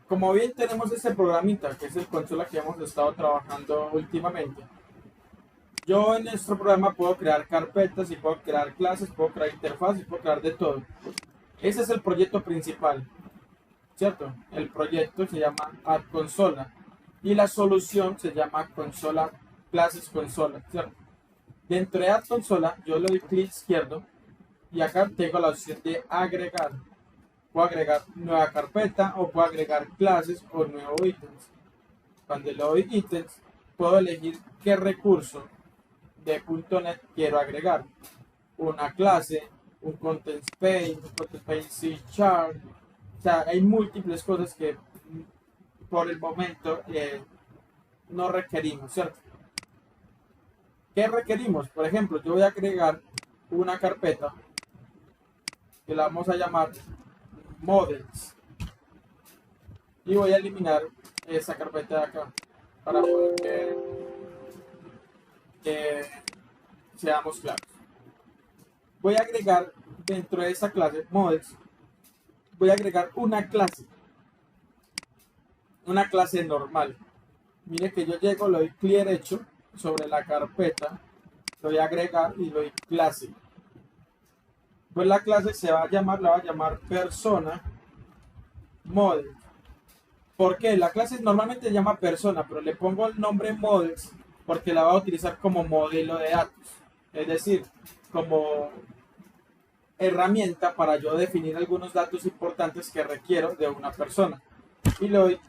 Como bien tenemos este programita, que es el consola que hemos estado trabajando últimamente, yo en nuestro programa puedo crear carpetas y puedo crear clases, puedo crear interfaces, puedo crear de todo. Ese es el proyecto principal, ¿cierto? El proyecto se llama Add Consola y la solución se llama Consola Clases Consola, ¿cierto? Dentro de Add Consola yo le doy clic izquierdo y acá tengo la opción de agregar. Puedo agregar nueva carpeta o puedo agregar clases o nuevos ítems. Cuando le doy ítems, puedo elegir qué recurso de .NET quiero agregar. Una clase, un Content Page C Chart. O sea, hay múltiples cosas que por el momento no requerimos, ¿cierto? ¿Qué requerimos? Por ejemplo, yo voy a agregar una carpeta que la vamos a llamar Models y voy a eliminar esa carpeta de acá para poder que seamos claros. Voy a agregar dentro de esa clase Models, voy a agregar una clase normal. Mire que yo llego, le doy clic derecho sobre la carpeta, lo voy a agregar y le doy clase. Pues la clase se va a llamar, la va a llamar persona model. ¿Por qué? La clase normalmente se llama persona, pero le pongo el nombre models porque la va a utilizar como modelo de datos. Es decir, como herramienta para yo definir algunos datos importantes que requiero de una persona. Y le doy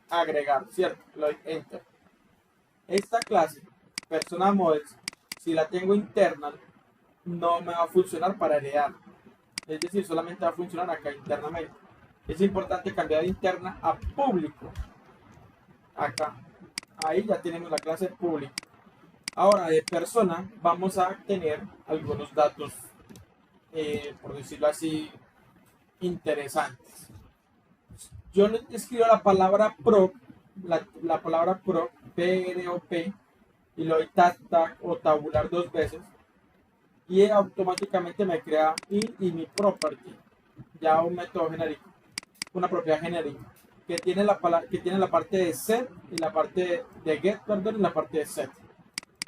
agregar, ¿cierto? Le doy enter. Esta clase, persona models, si la tengo interna, no me va a funcionar para heredar. Es decir, solamente va a funcionar acá internamente. Es importante cambiar de interna a público. Acá. Ahí ya tenemos la clase pública. Ahora, de persona, vamos a tener algunos datos, por decirlo así, interesantes. Yo escribo la palabra pro, la palabra pro, P-R-O-P, y lo doy tag o tabular dos veces, y automáticamente me crea y mi property, ya un método genérico, una propiedad genérica, que tiene la parte de set y la parte de get, perdón, y la parte de set.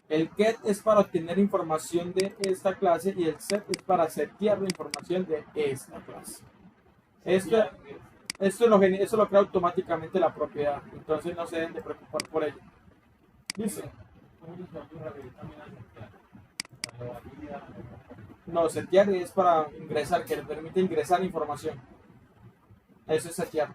El get es para obtener información de esta clase y el set es para setear la información de esta clase. Esto lo crea automáticamente la propiedad, entonces no se deben de preocupar por ello. Dice. No, setear es para ingresar, que le permite ingresar información. Eso es setear.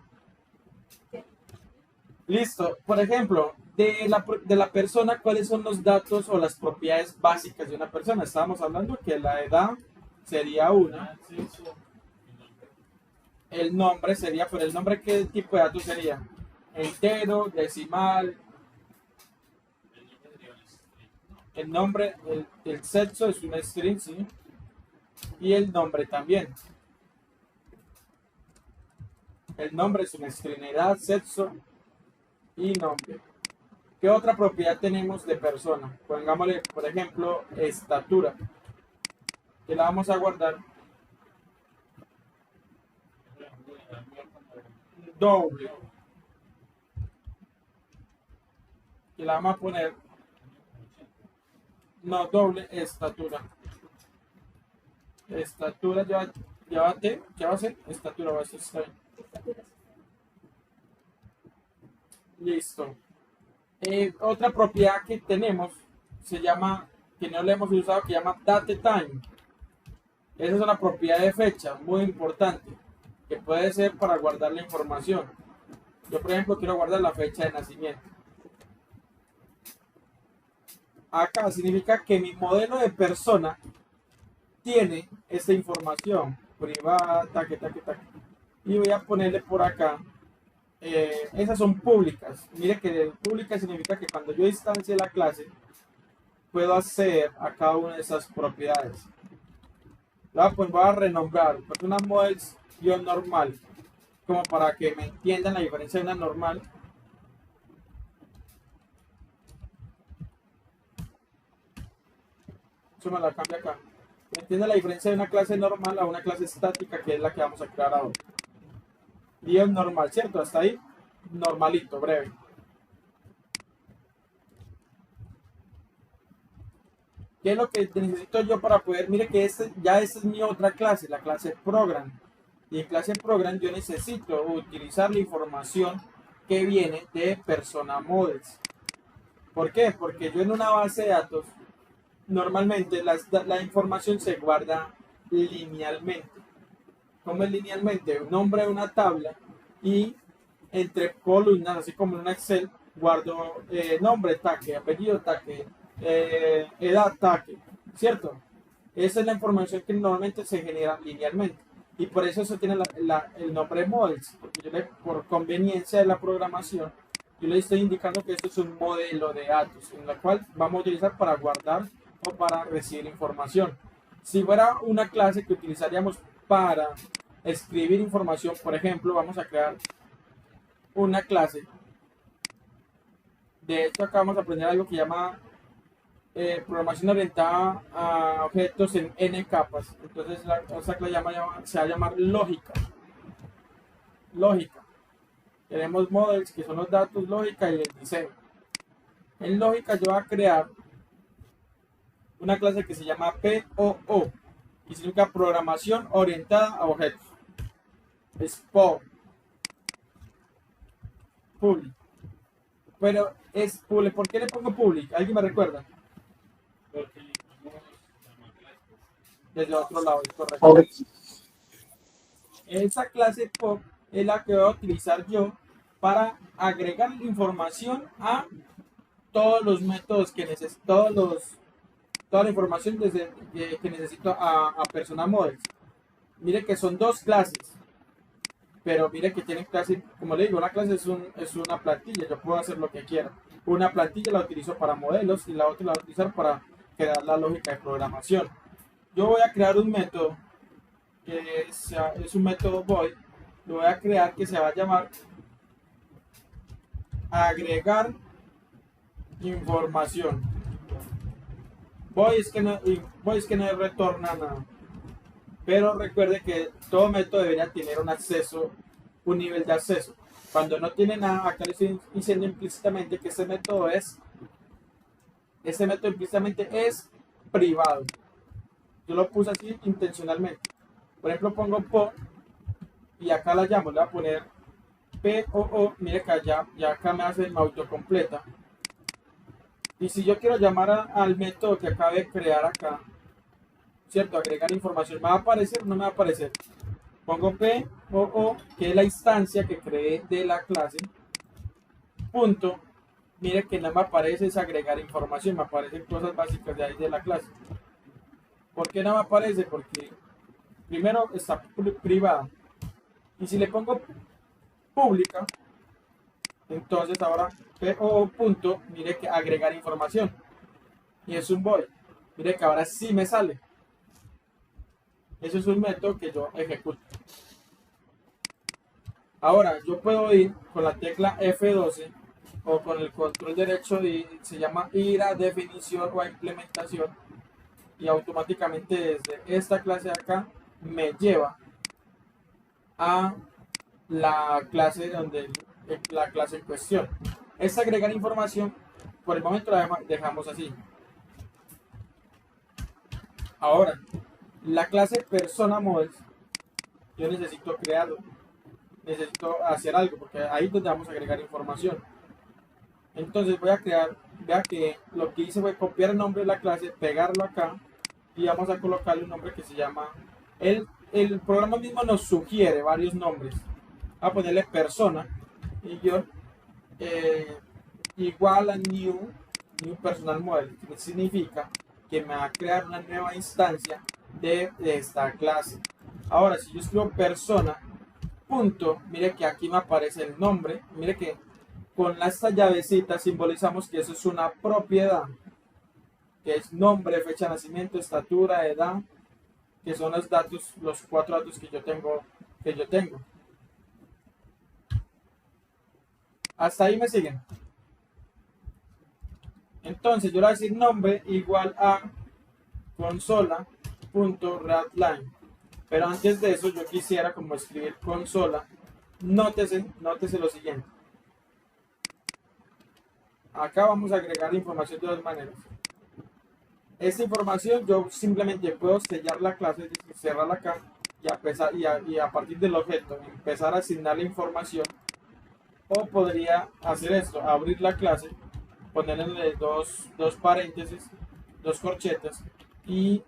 Listo. Por ejemplo, de la persona, ¿cuáles son los datos o las propiedades básicas de una persona? Estábamos hablando que la edad sería una. El nombre sería, pero el nombre, ¿qué tipo de datos sería? Entero, decimal. El nombre, el sexo es un string, ¿sí? Y el nombre también. El nombre es una string, edad, sexo y nombre. ¿Qué otra propiedad tenemos de persona? Pongámosle, por ejemplo, estatura, que la vamos a guardar doble, que la vamos a poner, no, doble estatura. Estatura ya va a ser estatura, va a ser está bien. Listo. Otra propiedad que tenemos se llama, que no le hemos usado, que se llama date time. Esa es una propiedad de fecha muy importante, que puede ser para guardar la información. Yo, por ejemplo, quiero guardar la fecha de nacimiento. Acá significa que mi modelo de persona tiene esta información privada, taque. Y voy a ponerle por acá. Esas son públicas. Mire que pública significa que cuando yo instancie la clase, puedo acceder a cada una de esas propiedades. Pues voy a renombrar persona models normal, como para que me entiendan la diferencia de una normal. Eso me la cambia acá. ¿Me entiende la diferencia de una clase normal a una clase estática, que es la que vamos a crear ahora? Lío normal, ¿cierto? Hasta ahí, normalito, breve. ¿Qué es lo que necesito yo para poder? Mire que esta es mi otra clase, la clase Program. Y en clase Program yo necesito utilizar la información que viene de Persona Models. ¿Por qué? Porque yo en una base de datos, normalmente la información se guarda linealmente. ¿Cómo es linealmente? Un nombre de una tabla y entre columnas, así como en un Excel, guardo nombre, taque, apellido, taque, edad, taque, ¿cierto? Esa es la información que normalmente se genera linealmente. Y por eso tiene el nombre models, porque por conveniencia de la programación, yo le estoy indicando que esto es un modelo de datos, en el cual vamos a utilizar para guardar o para recibir información. Si fuera una clase que utilizaríamos para escribir información, por ejemplo, vamos a crear una clase. De hecho, acá vamos a aprender algo que llama programación orientada a objetos en n capas. Entonces, esta clase se va a llamar lógica. Lógica. Tenemos models, que son los datos, lógica y el diseño. En lógica yo voy a crear una clase que se llama POO, y significa programación orientada a objetos. Es public. Pero es public. ¿Por qué le pongo public? ¿Alguien me recuerda? Desde otro lado, es correcto. Esa clase POP es la que voy a utilizar yo para agregar información a todos los métodos que necesito, toda la información que necesito a Persona Models. Mire que son dos clases, pero mire que tienen clase, como le digo, una clase es una plantilla, yo puedo hacer lo que quiera. Una plantilla la utilizo para modelos y la otra la voy a utilizar para crear la lógica de programación. Yo voy a crear un método que es un método void, lo voy a crear que se va a llamar agregar información. Void es que no retorna nada, pero recuerde que todo método debería tener un nivel de acceso. Cuando no tiene nada, acá le estoy diciendo implícitamente que ese método implícitamente es privado. Yo lo puse así intencionalmente. Por ejemplo, pongo PO y acá la llamo, le voy a poner POO, mire que ya acá me hace el autocompleta. Y si yo quiero llamar al método que acabo de crear acá, ¿cierto? Agregar información, ¿me va a aparecer o no me va a aparecer? Pongo POO, que es la instancia que creé de la clase, punto. Mire que no me aparece es agregar información, me aparecen cosas básicas de ahí de la clase. ¿Por qué no me aparece? Porque primero está privada. Y si le pongo pública, entonces ahora PO punto, mire que agregar información. Y es un void. Mire que ahora sí me sale. Eso es un método que yo ejecuto. Ahora yo puedo ir con la tecla F12 o con el control derecho y se llama ir a definición o a implementación, y automáticamente desde esta clase de acá me lleva a la clase en cuestión. Es agregar información. Por el momento la dejamos así. Ahora, la clase persona models, yo necesito crearlo, necesito hacer algo, porque ahí es donde vamos a agregar información. Entonces voy a crear, vea que lo que hice fue copiar el nombre de la clase, pegarlo acá y vamos a colocarle un nombre que se llama, el programa mismo nos sugiere varios nombres. A ponerle persona y yo igual a new personal model, que significa que me va a crear una nueva instancia de esta clase. Ahora, si yo escribo persona punto, mire que aquí me aparece el nombre, mire que con esta llavecita simbolizamos que eso es una propiedad, que es nombre, fecha de nacimiento, estatura, edad, que son los datos, los 4 datos que yo tengo. Hasta ahí me siguen. Entonces yo le voy a decir nombre igual a consola.readline. Pero antes de eso yo quisiera como escribir consola nótese lo siguiente. Acá vamos a agregar información de dos maneras. Esta información yo simplemente puedo sellar la clase, es decir, cerrarla acá y a partir del objeto empezar a asignar la información. O podría hacer esto, abrir la clase, ponerle dos paréntesis, dos corchetas y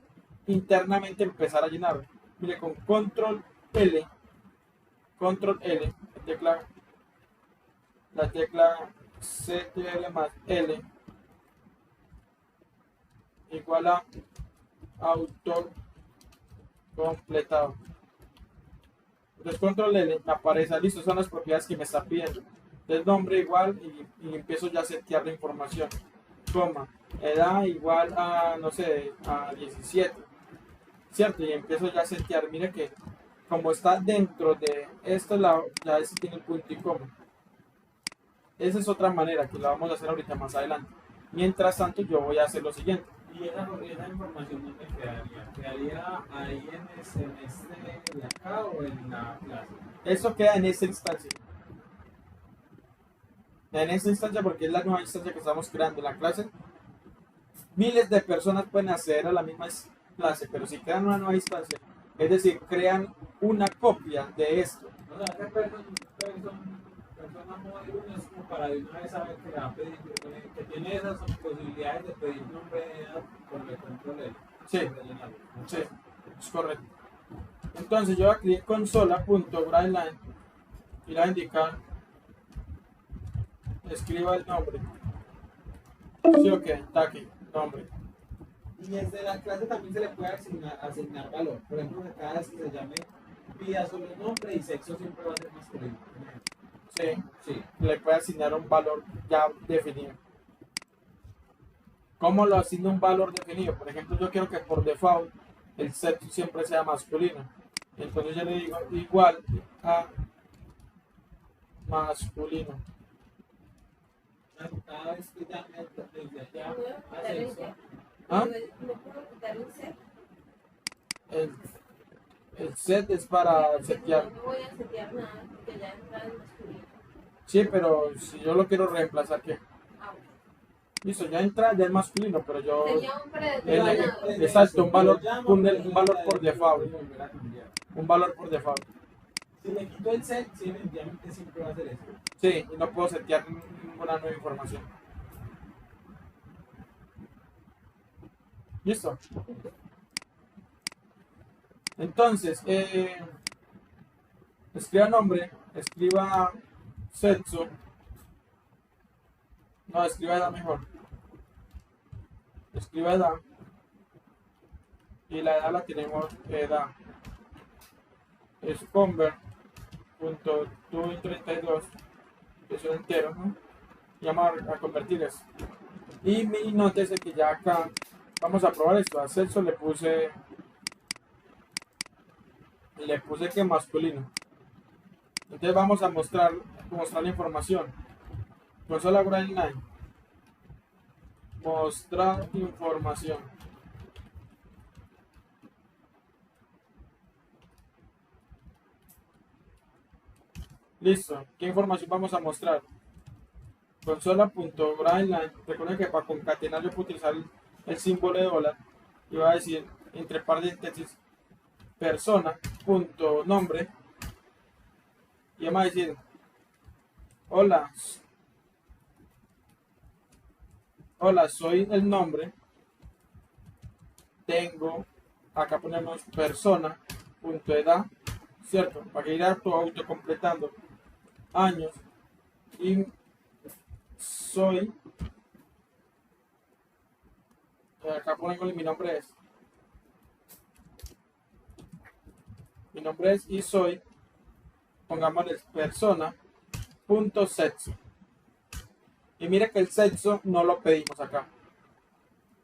internamente empezar a llenar. Mire, con control L, la tecla CTRL más L igual a auto completado. Entonces control L me aparece, listo, son las propiedades que me está pidiendo. El nombre igual y empiezo ya a setear la información. Coma, edad igual a, no sé, a 17. ¿Cierto? Y empiezo ya a setear. Mire que como está dentro de esto, ya ese tiene el punto y coma. Esa es otra manera que la vamos a hacer ahorita más adelante. Mientras tanto, yo voy a hacer lo siguiente. ¿Y esa información dónde quedaría? ¿Quedaría ahí en de acá o en la clase? Eso queda en esta instancia. En esta instancia, porque es la nueva instancia que estamos creando en la clase. Miles de personas pueden acceder a la misma clase, pero si crean una nueva instancia, es decir, crean una copia de esto. O sea, esa persona móvil es como para de una vez saber que le va a pedir, que tiene esas posibilidades de pedir nombre de edad con el control L. Sí, sí, es correcto. Entonces yo voy a clic consola.writeline y le voy a indicar, escriba el nombre. Sí, ok, está aquí, nombre. Y desde la clase también se le puede asignar valor. Por ejemplo, que cada vez que se llame pida solo nombre y sexo siempre va a ser masculino. Sí, le puede asignar un valor ya definido. ¿Cómo lo asigna un valor definido? Por ejemplo, yo quiero que por default el sexo siempre sea masculino. Entonces yo le digo igual a masculino. Cada vez que llame desde allá a sexo. ¿Ah? ¿No puedo quitar un set? El set es para setear. No voy a setear nada porque ya entra en masculino. Sí, pero si yo lo quiero reemplazar, ¿qué? Ah, bueno. Listo, ya entra, ya es masculino, pero yo... Sería un predeterminado. Exacto, un valor por default. Un valor por default. Si le quito el set, sí, efectivamente siempre va a ser eso. Sí, y no puedo setear ninguna nueva información. ¿Listo? Entonces, escriba nombre, escriba sexo. No, escriba edad mejor. Escriba edad. Y la edad la tenemos edad. Es convert.to32, que es un entero, ¿no? Y vamos a convertir eso. Y nótese que ya acá vamos a probar esto. A sexo le puse que masculino. Entonces vamos a mostrar la información. Consola Writeline. Mostrar información. Listo. ¿Qué información vamos a mostrar? Consola.writeline. Recuerden que para concatenar yo puedo utilizar el símbolo de dólar y va a decir entre paréntesis persona.nombre y vamos a decir hola, soy el nombre, tengo, acá ponemos persona.edad, cierto, para que irá autocompletando años y soy, acá ponemos mi nombre es y soy, pongámosle persona.sexo. Y mire que el sexo no lo pedimos acá,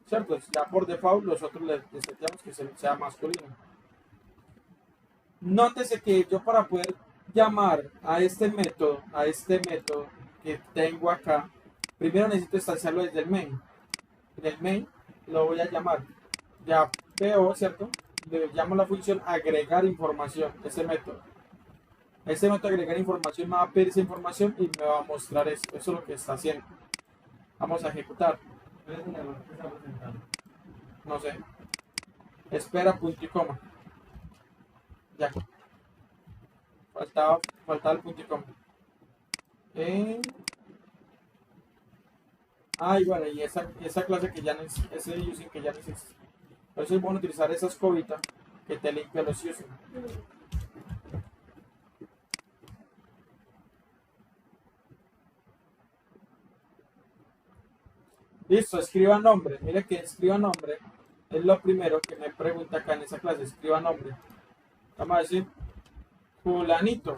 cierto, ya por default nosotros le seteamos que sea masculino. Nótese que yo para poder llamar a este método que tengo acá, primero necesito instanciarlo desde el main. En el main lo voy a llamar, ya veo, cierto, le llamo la función agregar información, ese método. Este método de agregar información me va a pedir esa información y me va a mostrar eso. Eso es lo que está haciendo. Vamos a ejecutar. ¿Cuál es el error que está presentando? No sé. Espera, punto y coma. Ya. Faltaba el punto y coma. Y bueno, y esa clase que ya no es, ese using que ya no existe. Por eso es bueno utilizar esa escobita que te limpia los using. Listo, escriba nombre. Mire que escriba nombre es lo primero que me pregunta acá en esa clase. Escriba nombre. Vamos a decir, fulanito.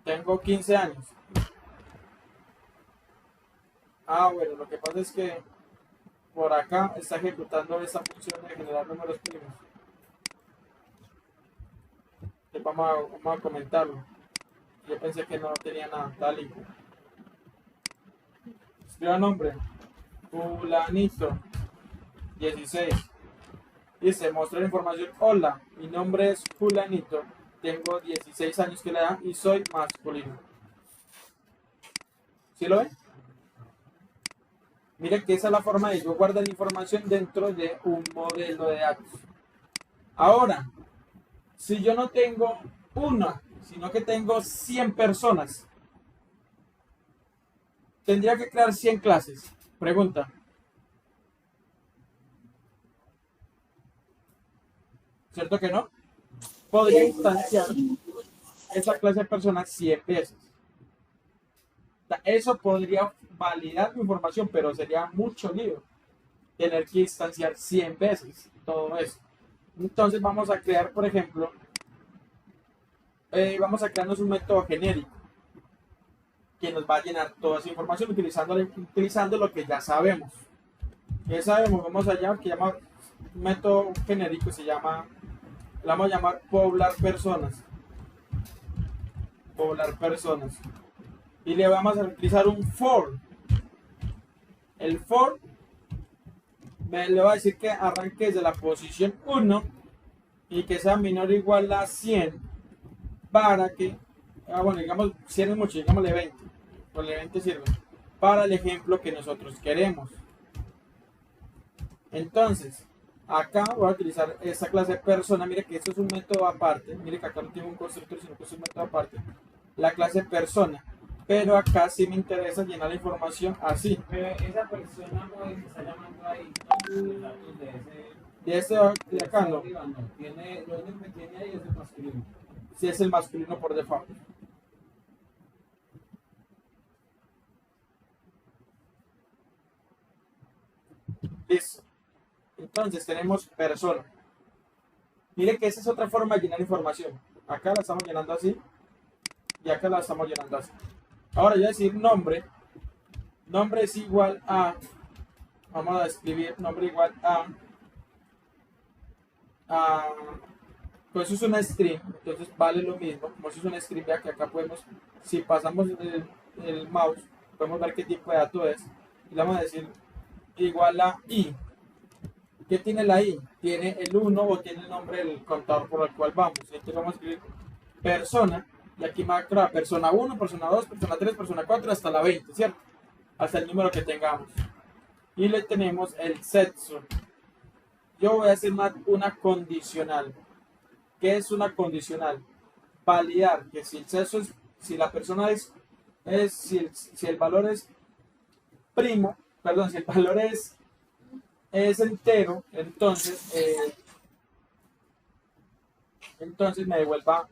Tengo 15 años. Bueno, lo que pasa es que por acá está ejecutando esta función de generar números primos. Entonces vamos a comentarlo. Yo pensé que no tenía nada. Tal y escriba nombre. Fulanito. 16. Dice, mostrar información. Hola, mi nombre es Fulanito. Tengo 16 años que le dan y soy masculino. ¿Sí lo ven? Mire que esa es la forma de yo guardar la información dentro de un modelo de datos. Ahora, si yo no tengo una, sino que tengo 100 personas, tendría que crear 100 clases. Pregunta. ¿Cierto que no? Podría instanciar esa clase de personas 100 veces. Eso podría validar mi información, pero sería mucho lío tener que instanciar 100 veces todo eso. Entonces vamos a crear, por ejemplo, vamos a crearnos un método genérico que nos va a llenar toda esa información utilizando lo que ya sabemos. Ya sabemos, vamos a llamar, que llama un método genérico, le vamos a llamar poblar personas. Poblar personas. Y le vamos a utilizar un for. El for le va a decir que arranque desde la posición 1 y que sea menor o igual a 100 para que, bueno, digamos 100 es mucho, digámosle 20, pues 20 sirve para el ejemplo que nosotros queremos. Entonces, acá voy a utilizar esta clase de persona. Mire que esto es un método aparte, mire que acá no tengo un constructor, sino que es un método aparte, la clase persona. Pero acá sí me interesa llenar la información así. Pero esa persona no es que está llamando ahí, los datos De acá no. Tiene, lo único que tiene ahí es el masculino. Sí, es el masculino por default. Listo. Entonces tenemos persona. Mire que esa es otra forma de llenar información. Acá la estamos llenando así. Y acá la estamos llenando así. Ahora yo voy a decir nombre. Nombre es igual a. Vamos a escribir nombre igual a. Pues eso es una string. Entonces vale lo mismo. Como eso es una string, vea que acá podemos. Si pasamos el mouse, podemos ver qué tipo de dato es. Y le vamos a decir igual a i. ¿Qué tiene la i? Tiene el 1 o tiene el nombre del contador por el cual vamos. Entonces vamos a escribir persona. Y aquí me va a crear persona 1, persona 2, persona 3, persona 4, hasta la 20, ¿cierto? Hasta el número que tengamos. Y le tenemos el sexo. Yo voy a hacer una condicional. ¿Qué es una condicional? Validar que si el sexo es, si la persona si el valor es primo, perdón, si el valor es entero, entonces me devuelva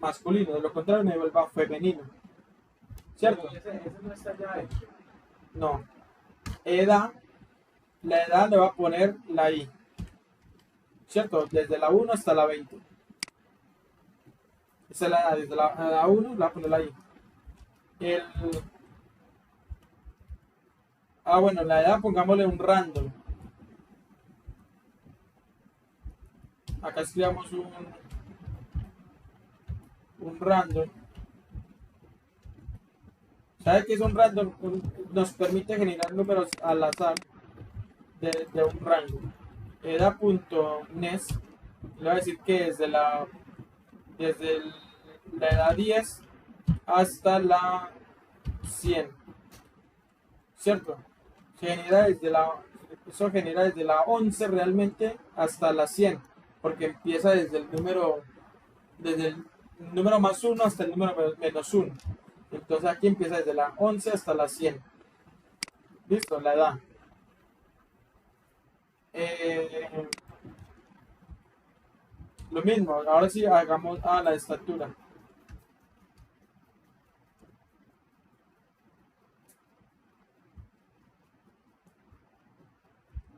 masculino, de lo contrario me devuelva femenino. ¿Cierto? Ese no está ya hecho. No. La edad le va a poner la i. ¿Cierto? Desde la 1 hasta la 20. Esa es la edad, desde la 1 le va a poner la i. Bueno, la edad pongámosle un random. Acá escribamos un random. ¿Sabe qué es un random? Nos permite generar números al azar de un rango. Edad.nest le va a decir que desde la desde la edad 10 hasta la 100, ¿cierto? Eso genera desde la 11 realmente hasta la 100, porque empieza desde el número más 1 hasta el número menos 1. Entonces aquí empieza desde la 11 hasta la 100. ¿Listo? La edad. Lo mismo, ahora sí hagamos la estatura.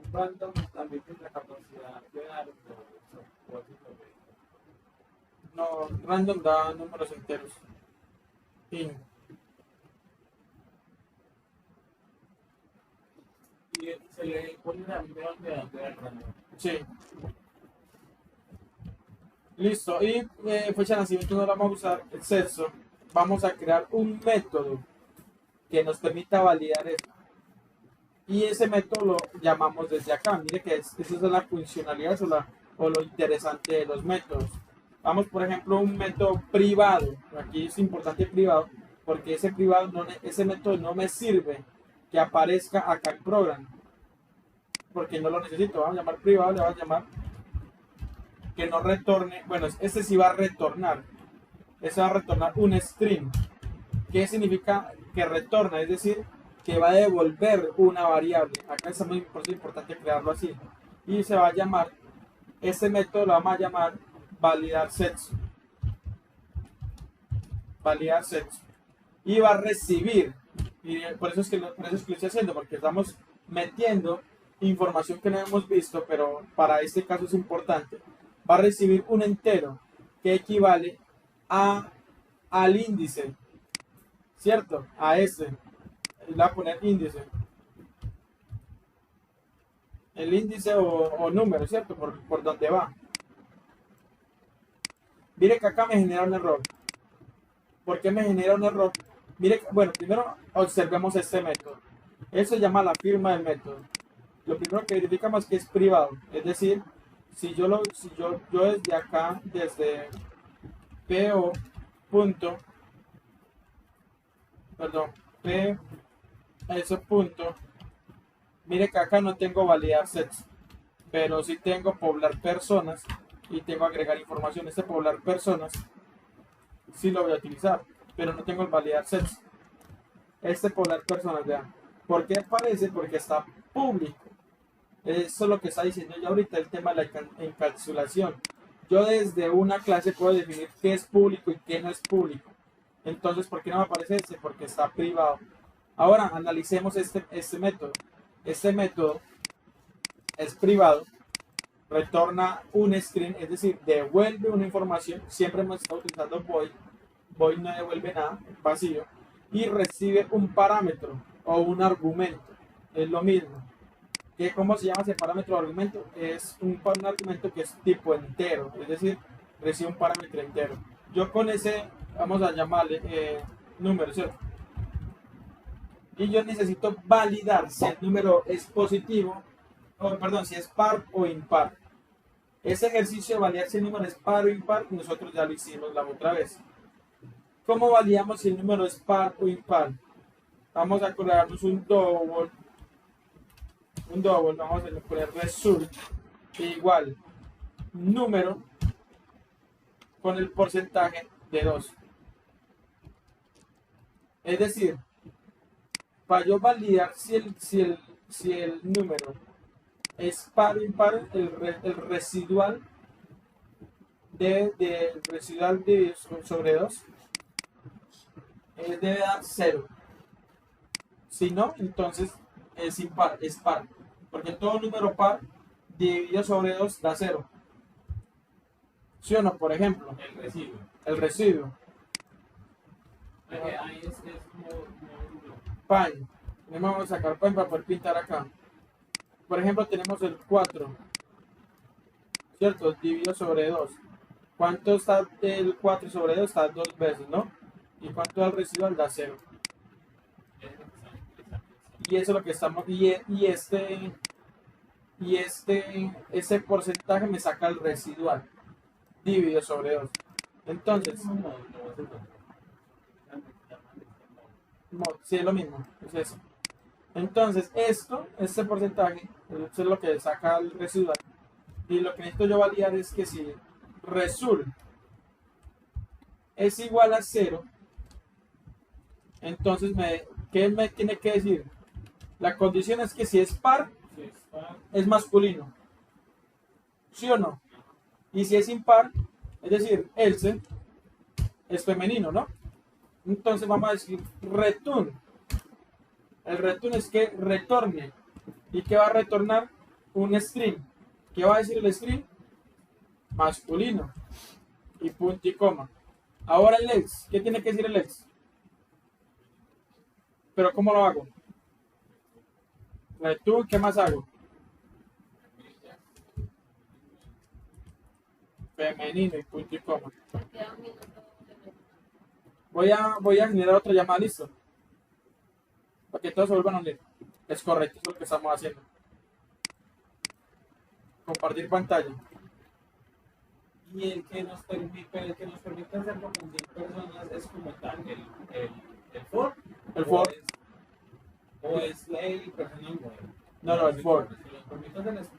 Un random también tiene la capacidad de dar o así lo ve. No, random da números enteros. In. Y se le pone la primera de el random. Sí. Listo. Y fecha de nacimiento no la vamos a usar el sexo. Vamos a crear un método que nos permita validar esto. Y ese método lo llamamos desde acá. Mire que esa es la funcionalidad o lo interesante de los métodos. Vamos, por ejemplo, a un método privado. Aquí es importante privado, porque ese método no me sirve que aparezca acá en program, porque no lo necesito. Vamos a llamar privado, le vamos a llamar que no retorne. Bueno, este sí va a retornar. Este va a retornar un string. ¿Qué significa que retorna? Es decir, que va a devolver una variable. Acá es muy importante crearlo así. Y se va a llamar, este método lo vamos a llamar validar sexo. Validar sexo. Y va a recibir. Y por eso es que lo estoy haciendo, porque estamos metiendo información que no hemos visto, pero para este caso es importante. Va a recibir un entero que equivale al índice, ¿cierto? A este. Le voy a poner índice. El índice o número, ¿cierto? Por donde va. Mire que acá me genera un error. ¿Por qué me genera un error? Mire, bueno, primero observemos este método. Eso se llama la firma del método. Lo primero que verificamos es que es privado. Es decir, si yo desde acá, desde PO punto, perdón, P, eso punto, mire que acá no tengo validar sexo, pero sí tengo poblar personas y tengo agregar información. Este poblar personas sí lo voy a utilizar, pero no tengo el validar sexo. Este poblar personas, vean. ¿Por qué aparece? Porque está público. Eso es lo que está diciendo ya ahorita el tema de la encapsulación. Yo desde una clase puedo definir qué es público y qué no es público. Entonces, ¿por qué no me aparece este? Porque está privado. Ahora, analicemos este método. Este método es privado, retorna un string, es decir, devuelve una información. Siempre hemos estado utilizando void. Void no devuelve nada, vacío. Y recibe un parámetro o un argumento. Es lo mismo. ¿Cómo se llama ese parámetro o argumento? Es un argumento que es tipo entero, es decir, recibe un parámetro entero. Yo con ese, vamos a llamarle número, ¿cierto? Y yo necesito validar si el número es positivo, perdón, si es par o impar. Ese ejercicio de validar si el número es par o impar, nosotros ya lo hicimos la otra vez. ¿Cómo validamos si el número es par o impar? Vamos a crearnos un double, vamos a poner result igual número con el porcentaje de 2. Es decir, para yo validar si el número es par o impar, el residual residual de sobre 2 debe dar 0. Si no, entonces es impar, es par. Porque todo número par dividido sobre 2 da 0. ¿Sí o no? Por ejemplo, El residuo. el residuo. Ahí es como Pan. Vamos a sacar pan para poder pintar acá. Por ejemplo, tenemos el 4. ¿Cierto? Dividido sobre 2. ¿Cuánto está el 4 sobre 2? Está 2 veces, ¿no? ¿Y cuánto da el residual? Da 0. Y eso es lo que estamos. Este porcentaje me saca el residual dividido sobre 2. Entonces, sí, es lo mismo, es eso. Entonces, este porcentaje, eso es lo que saca el residual. Y lo que necesito yo validar es que si result es igual a 0, entonces, ¿qué me tiene que decir? La condición es que si es par, es masculino. ¿Sí o no? Y si es impar, es decir, else, es femenino, ¿no? Entonces vamos a decir return. El return es que retorne. ¿Y qué va a retornar? Un string. ¿Qué va a decir el string? Masculino. Y punto y coma. Ahora el else. ¿Qué tiene que decir el else? Pero ¿cómo lo hago? Return, ¿qué más hago? Femenino y punto y coma. Queda un minuto de menos. Voy a generar otra llamada, listo. Para que todos se vuelvan a unir. Es correcto, eso es lo que estamos haciendo. Compartir pantalla. Y el que nos permite hacerlo con 10 personas es como tal el for. El for. O es el personal model. No, el for. Si nos permite hacer es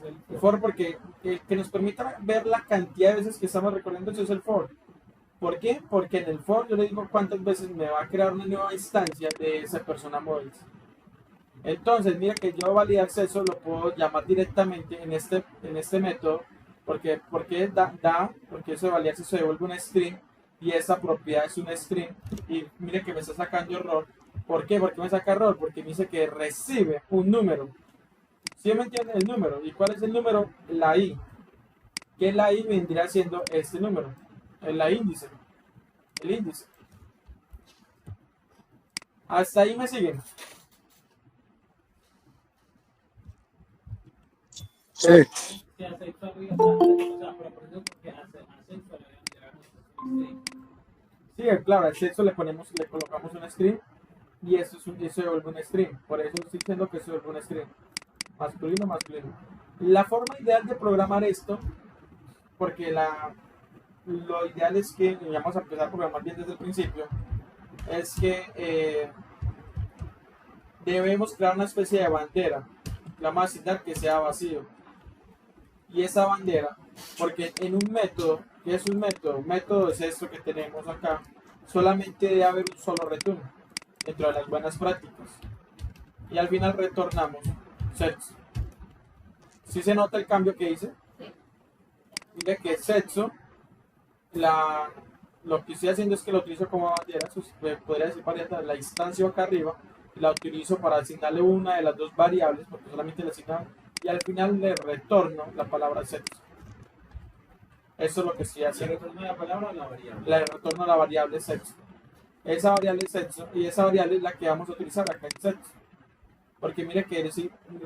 el El for porque el que nos permita ver la cantidad de veces que estamos recorriendo eso es el for. ¿Por qué? Porque en el for yo le digo cuántas veces me va a crear una nueva instancia de esa persona model. Entonces, mira que yo validar acceso lo puedo llamar directamente en este método, porque porque eso de validar acceso devuelve un string y esa propiedad es un string y mire que me está sacando error. ¿Por qué? Porque me saca error, porque me dice que recibe un número. ¿Sí me entienden el número? ¿Y cuál es el número? La i. ¿Qué la i vendría siendo este número? La índice. El índice. Hasta ahí me siguen. Sí, que acepta arriba, o sea, pero por eso porque acepta Sí, claro, al sexo le colocamos un string y eso se vuelve un string. Por eso estoy diciendo que se vuelve un string. Masculino, masculino. La forma ideal de programar esto, porque lo ideal es que, y vamos a empezar a programar bien desde el principio, es que debemos crear una especie de bandera. La vamos a asignar que sea vacío. Y esa bandera, porque en un método, ¿qué es un método? Un método es esto que tenemos acá, solamente debe haber un solo return dentro de las buenas prácticas. Y al final retornamos sexo. ¿Sí se nota el cambio que hice? Mire que sexo, lo que estoy haciendo es que lo utilizo como bandera, podría decir variable, la instancia acá arriba, la utilizo para asignarle una de las dos variables, porque solamente le asignan, y al final le retorno la palabra sexo. Eso es lo que estoy ¿Se haciendo. retorna la palabra o la variable? Le retorno la variable sexo. Esa variable sexo, y esa variable es la que vamos a utilizar acá en sexo. Porque mire que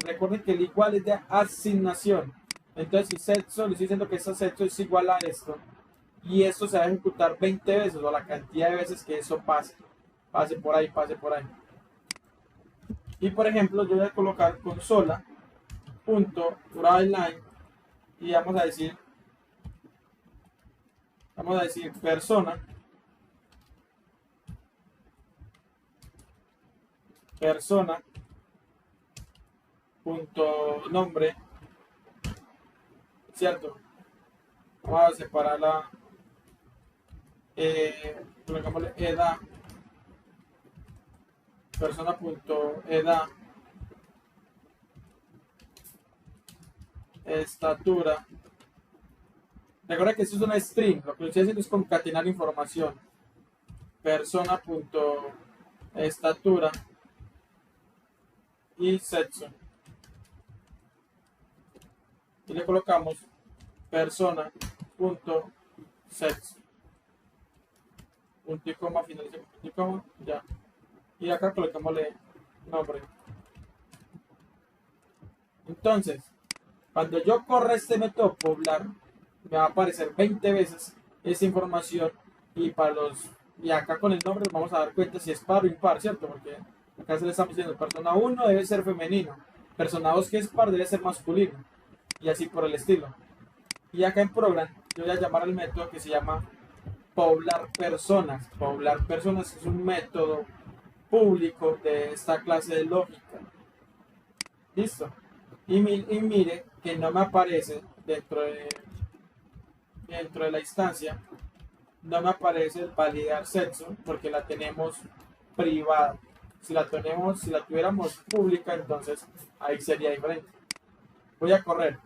recuerden que el igual es de asignación. Entonces si sexo, le estoy diciendo que ese sexo es igual a esto. Y esto se va a ejecutar 20 veces, o la cantidad de veces que eso pase. Pase por ahí, pase por ahí. Y por ejemplo, yo voy a colocar consola.writeLine y vamos a decir persona.nombre, ¿cierto? Vamos a separarla, colocámosle edad, persona.edad, estatura. Recuerda que esto es una string, lo que estoy haciendo es concatenar información. Persona.estatura y sexo. Y le colocamos persona.sexo. Punto y coma, finaliza con punto y coma, ya. Y acá colocámosle nombre. Entonces, cuando yo corra este método poblar, me va a aparecer 20 veces esa información y acá con el nombre vamos a dar cuenta si es par o impar, ¿cierto? Porque acá se le estamos diciendo persona 1 debe ser femenino, persona 2 que es par debe ser masculino y así por el estilo. Y acá en program yo voy a llamar al método que se llama poblar personas. Poblar personas es un método público de esta clase de lógica. ¿Listo? Y mire que no me aparece dentro de la instancia, no me aparece el validar sexo porque la tenemos privada. Si la tuviéramos pública, entonces ahí sería diferente. Voy a correr.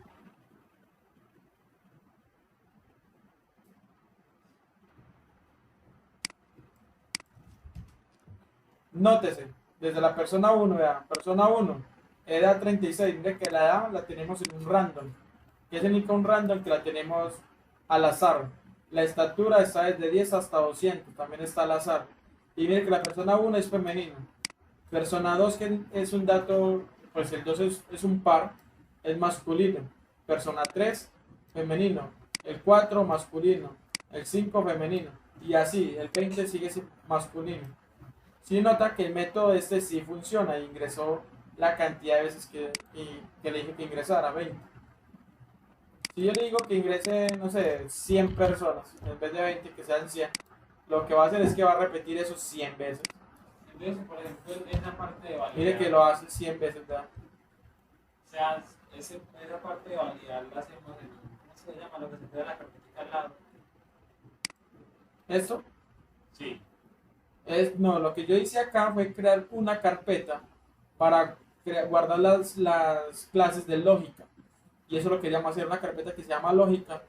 Nótese, desde la persona 1, vea, persona 1, edad 36, mire que la edad la tenemos en un random. ¿Qué significa un random? Que la tenemos al azar. La estatura está desde 10 hasta 200, también está al azar. Y mire que la persona 1 es femenino. Persona 2, que es un dato, pues el 2 es un par, es masculino. Persona 3, femenino. El 4, masculino. El 5, femenino. Y así, el 20 sigue siendo masculino. Si nota que el método este sí funciona, ingresó la cantidad de veces que le dije que ingresara, 20. Si yo le digo que ingrese, no sé, 100 personas, en vez de 20, que sean 100, lo que va a hacer es que va a repetir eso 100 veces. Entonces, por ejemplo, en esa parte de validar. Mire que lo hace 100 veces, ¿verdad? O sea, esa parte de validar la hacemos en, ¿cómo se llama? Lo que se queda en la carpetita al lado. Esto Sí. no, lo que yo hice acá fue crear una carpeta para guardar las clases de lógica. Y eso lo queríamos hacer, una carpeta que se llama lógica.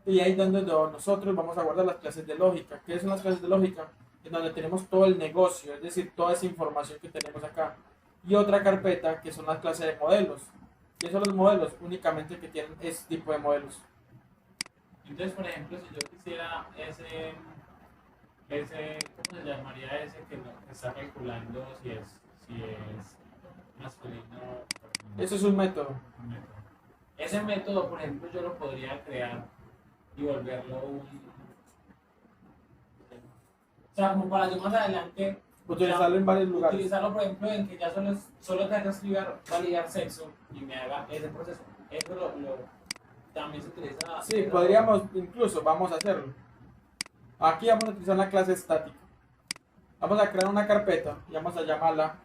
Y ahí es donde nosotros vamos a guardar las clases de lógica. ¿Qué son las clases de lógica? En donde tenemos todo el negocio, es decir, toda esa información que tenemos acá. Y otra carpeta que son las clases de modelos. ¿Qué son los modelos? Únicamente que tienen ese tipo de modelos. Entonces, por ejemplo, si yo quisiera ¿cómo se llamaría ese que está calculando si es masculino o femenino? Eso es un método. Un método. Ese método, por ejemplo, yo lo podría crear y volverlo o sea, como para yo más adelante Utilizarlo en varios lugares. utilizarlo, por ejemplo, en que ya solo tenga que escribir validar sexo y me haga ese proceso. Eso también se utiliza. Sí, podríamos, incluso vamos a hacerlo. Aquí vamos a utilizar la clase estática. Vamos a crear una carpeta y vamos a llamarla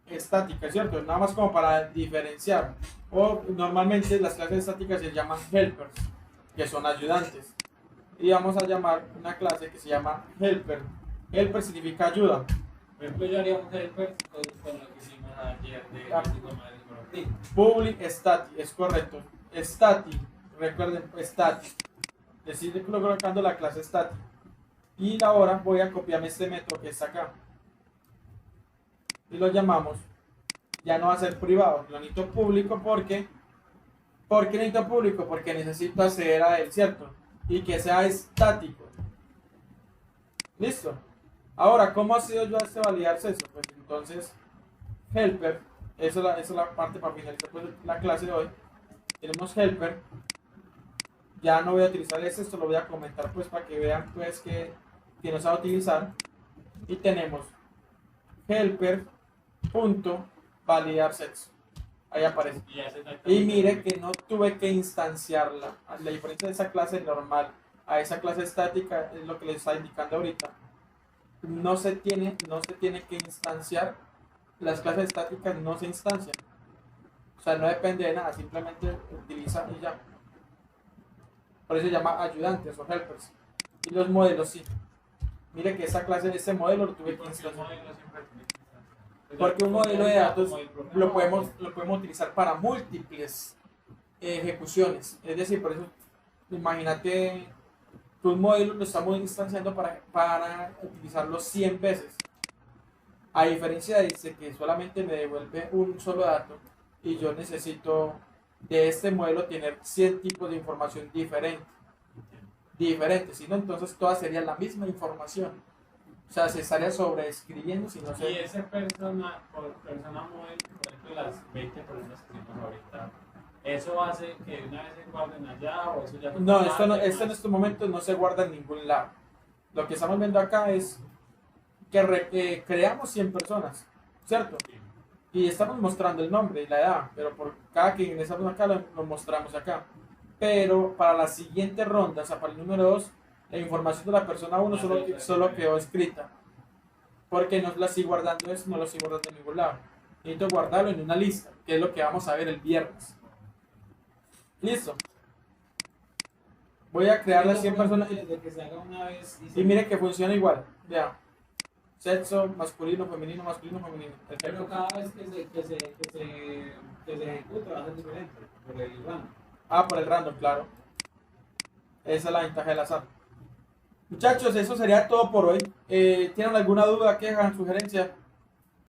estática, ¿cierto? Nada más como para diferenciar. O normalmente las clases estáticas se llaman helpers, que son ayudantes. Y vamos a llamar una clase que se llama helper. Helper significa ayuda. Por ejemplo, yo haría un helper con lo que hicimos ayer de Public static, es correcto. Static, recuerden, static. Decir colocando la clase static. Y ahora voy a copiarme este método que está acá. Y lo llamamos. Ya no va a ser privado, lo necesito público porque. ¿Por qué necesito público? Porque necesito acceder a él, ¿cierto? Y que sea estático. ¿Listo? Ahora, ¿cómo ha sido yo a este validarse eso? Pues entonces, helper, esa es la parte para finalizar pues, la clase de hoy. Tenemos helper. Ya no voy a utilizar esto lo voy a comentar pues para que vean pues que nos va a utilizar. Y tenemos helper.validar sexo. Ahí aparece. Y mire que no tuve que instanciarla. La diferencia de esa clase normal a esa clase estática es lo que les está indicando ahorita. No se tiene que instanciar. Las clases estáticas no se instancian. O sea, no depende de nada, simplemente utiliza y ya. Por eso se llama ayudantes o helpers. Y los modelos sí. Mire que esa clase de este modelo lo tuve que instanciar. Porque un modelo de datos lo podemos utilizar para múltiples ejecuciones. Es decir, por eso, imagínate que un modelo lo estamos instanciando para utilizarlo 100 veces. A diferencia de este que solamente me devuelve un solo dato y yo necesito de este modelo tener 100 tipos de información diferentes, si no, entonces todas serían la misma información. O sea, se estaría sobreescribiendo si no se... Y ese persona modelo, por ejemplo, las 20 personas que tenemos ahorita, ¿eso hace que una vez se guarden allá o eso ya... No, esto en este momento no se guarda en ningún lado. Lo que estamos viendo acá es que creamos 100 personas, ¿cierto? Y estamos mostrando el nombre y la edad, pero por cada que ingresamos acá lo mostramos acá. Pero para la siguiente ronda, o sea, para el número 2, La información de la persona 1 solo quedó escrita. Porque no la estoy guardando, no lo estoy guardando en ningún lado. Necesito guardarlo en una lista, que es lo que vamos a ver el viernes. Listo. Voy a crear las 100 personas De que se haga una vez y miren que funciona igual. Vean. Sexo, masculino, femenino, femenino. pero cada vez que se ejecute va a ser diferente por el random. Ah, por el random, claro. Esa es la ventaja del azar. Muchachos, eso sería todo por hoy. ¿Tienen alguna duda, queja, sugerencia?